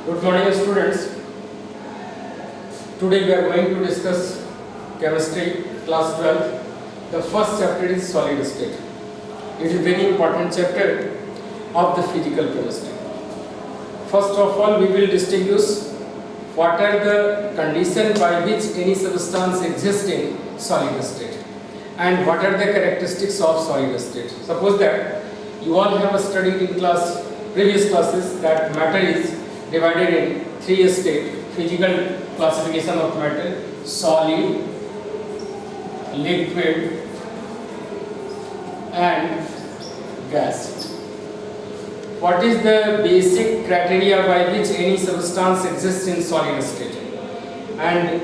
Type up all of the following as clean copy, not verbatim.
Good morning, students. Today we are going to discuss chemistry, class 12. The first chapter is solid state. It is a very important chapter of the physical chemistry. First of all, we will distinguish what are the conditions by which any substance exists in solid state and what are the characteristics of solid state. Suppose that you all have studied in previous classes that matter is divided in three states: physical classification of matter, solid, liquid and gas. What is the basic criteria by which any substance exists in solid state, and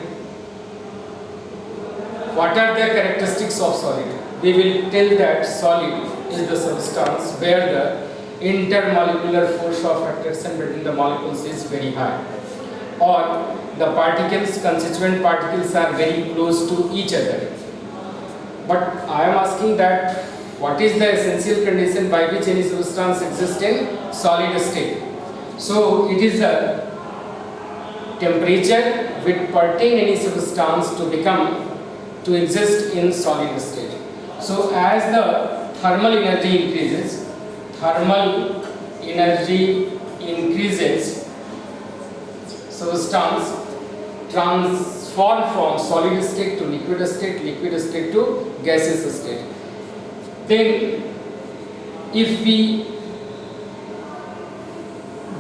what are the characteristics of solid? We will tell that solid is the substance where the intermolecular force of attraction between the molecules is very high, or the particles, constituent particles, are very close to each other. But I am asking that what is the essential condition by which any substance exists in solid state? So it is the temperature which pertain any substance to exist in solid state. So as the thermal energy increases, substance transform from solid state to liquid state to gaseous state. Then if we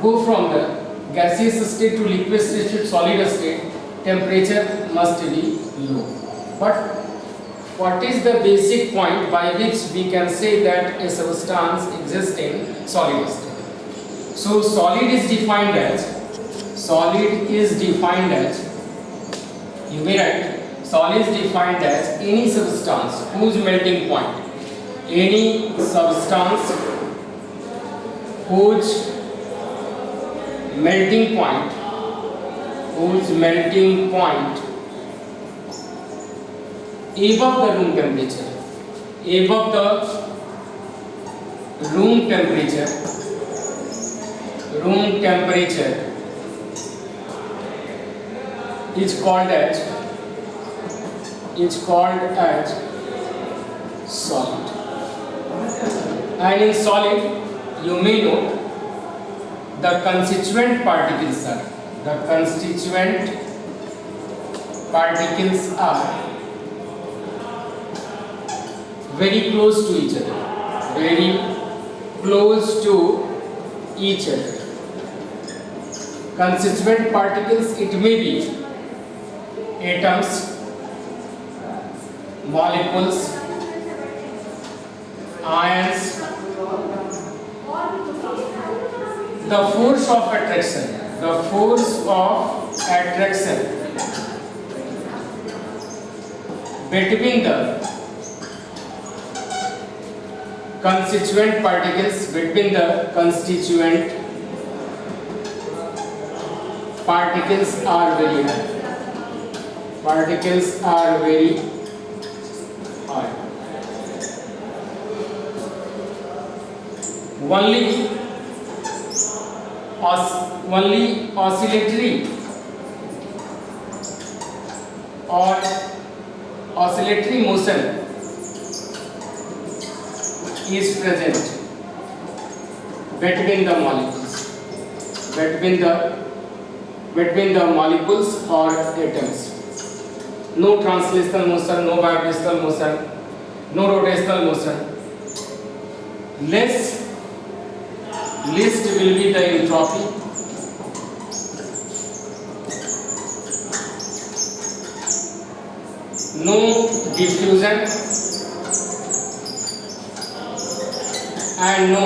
go from the gaseous state to liquid state to solid state, temperature must be low. But what is the basic point by which we can say that a substance exists in solid state? So solid is defined as, you may write, solid is defined as any substance whose melting point, above the room temperature is called as solid. And in solid, you may note the constituent particles are very close to each other. Constituent particles, it may be atoms, molecules, ions. The force of attraction between the constituent particles are very high. Only oscillatory motion is present between the molecules or atoms. No translational motion, no vibrational motion, no rotational motion. Least will be the entropy. No diffusion and no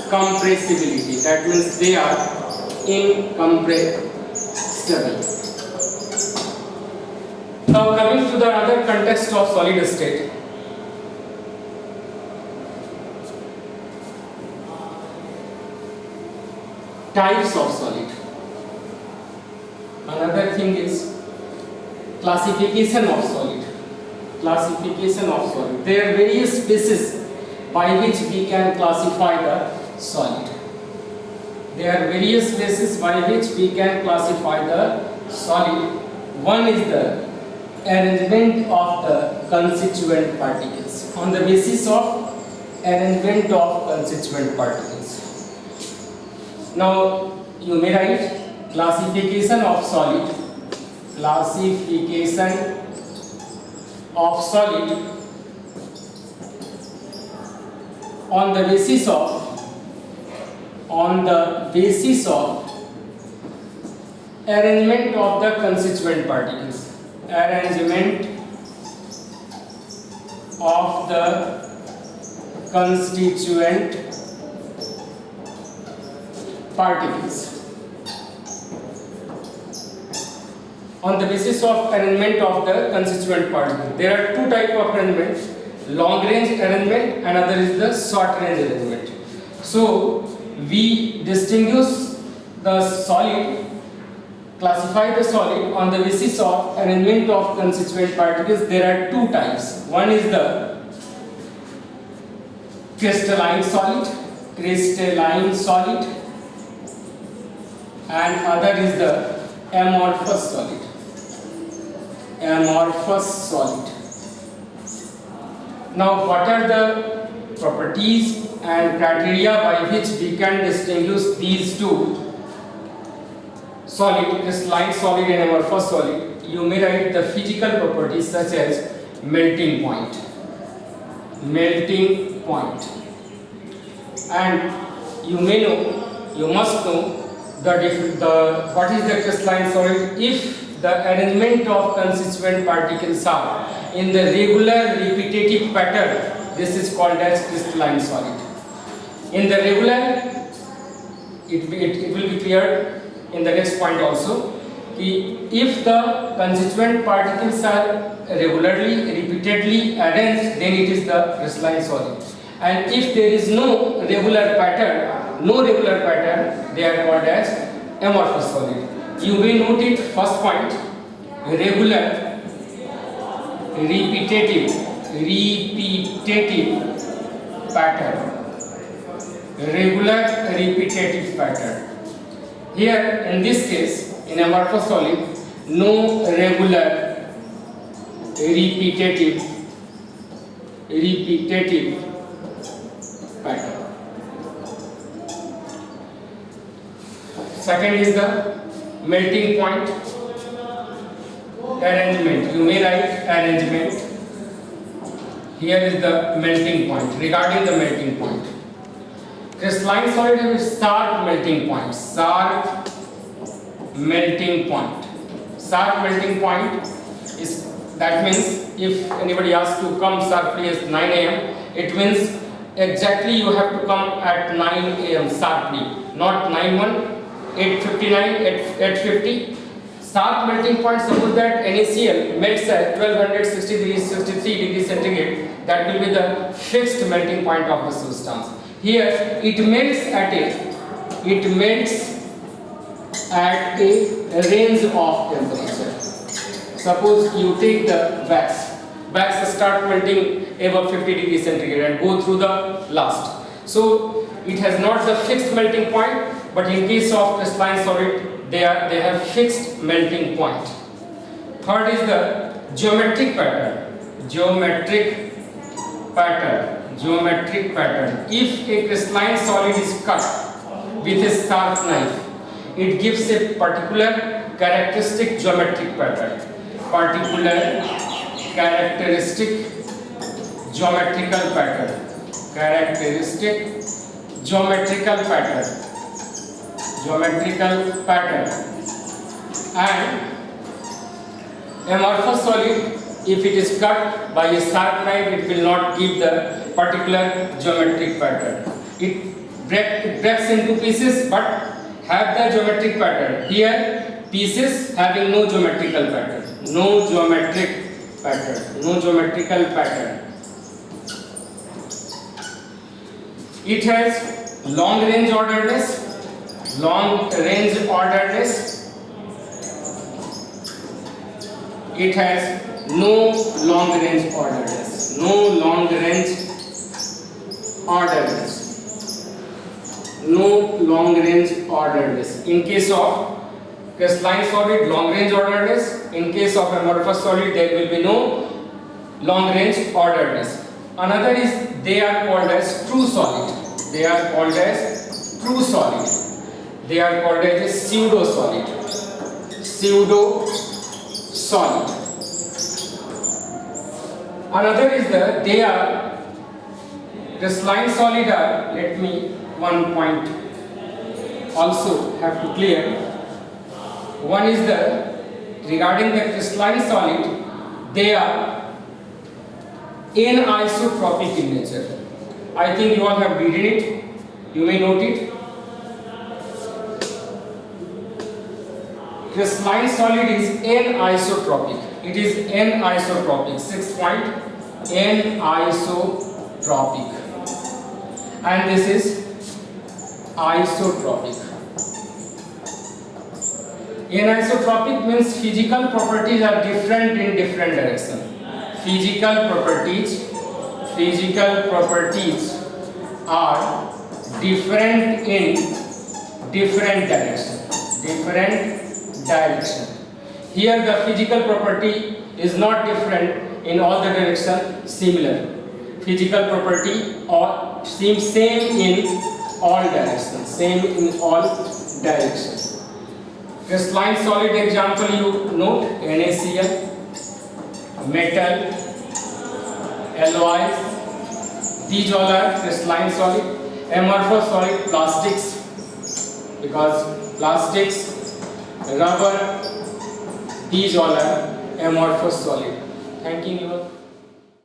compressibility. That means they are incompressible. Now coming to the other context of solid state. Types of solid. Another thing is classification of solid. There are various bases by which we can classify the solid. There are various bases by which we can classify the solid. One is the arrangement of the constituent particles. On the basis of arrangement of constituent particles. Now you may write classification of solid. Classification of solid on the basis of arrangement of the constituent particles. Arrangement of the constituent particles. On the basis of arrangement of the constituent particles, there are two types of arrangement: long range arrangement, another is the short range arrangement. So we distinguish the solid, classify the solid on the basis of arrangement of constituent particles. There are two types. One is the crystalline solid, and other is the amorphous solid. Now, what are the properties and criteria by which we can distinguish these two solid, crystalline solid and amorphous solid? You may write the physical properties such as melting point, and you must know what is the crystalline solid. If the arrangement of constituent particles are in the regular repetitive pattern, this is called as crystalline solid. In the regular, it will be clear in the next point also. If the constituent particles are regularly, repeatedly arranged, then it is the crystalline solid. And if there is no regular pattern, they are called as amorphous solid. You may note it, first point, regular, repetitive pattern. Regular, repetitive pattern. Here, in this case, in amorphous solid, no regular, repetitive pattern. Second is the melting point arrangement. You may write arrangement. Here is the melting point. Regarding the melting point, crystalline solid has sharp melting point. Sharp melting point is, that means if anybody asks to come sharply at 9 a.m., it means exactly you have to come at 9 a.m. sharply, not 9:01, 8:59, 8:50. Sharp melting point, suppose that NaCl melts at 1263 degrees centigrade, that will be the fixed melting point of the substance. Here it melts at a range of temperature. Suppose you take the wax start melting above 50 degrees centigrade and go through the last. So it has not the fixed melting point, but in case of crystalline solid, they have fixed melting point. Third is the geometric pattern. If a crystalline solid is cut with a sharp knife, it gives a particular characteristic geometric pattern. Geometrical pattern. And amorphous solid, if it is cut by a sharp knife, it will not give the particular geometric pattern. It breaks into pieces but have the geometric pattern. Here, pieces having no geometrical pattern. No geometrical pattern. It has long range orderedness. It has no long range orderedness. no long range orderedness. In case of crystalline solid, long range orderedness. In case of amorphous solid, there will be no long range orderedness. Another is they are called as true solid. They are called as true solid. They are called as pseudo solid. Pseudo solid. Another is they are crystalline solid are, let me one point also have to clear. One is regarding the crystalline solid, they are anisotropic in nature. I think you all have read it. You may note it. Crystalline solid is anisotropic. It is anisotropic. 6 point anisotropic. And this is isotropic. Anisotropic means physical properties are different in different directions. Physical properties are different in different direction. Here the physical property is not different in all the direction, similar. Physical property or seems same in all directions. Crystalline solid example you note: NaCl, metal, alloys. These all are crystalline solid. Amorphous solid, plastics, because plastics, rubber, these all are amorphous solid. Thank you all.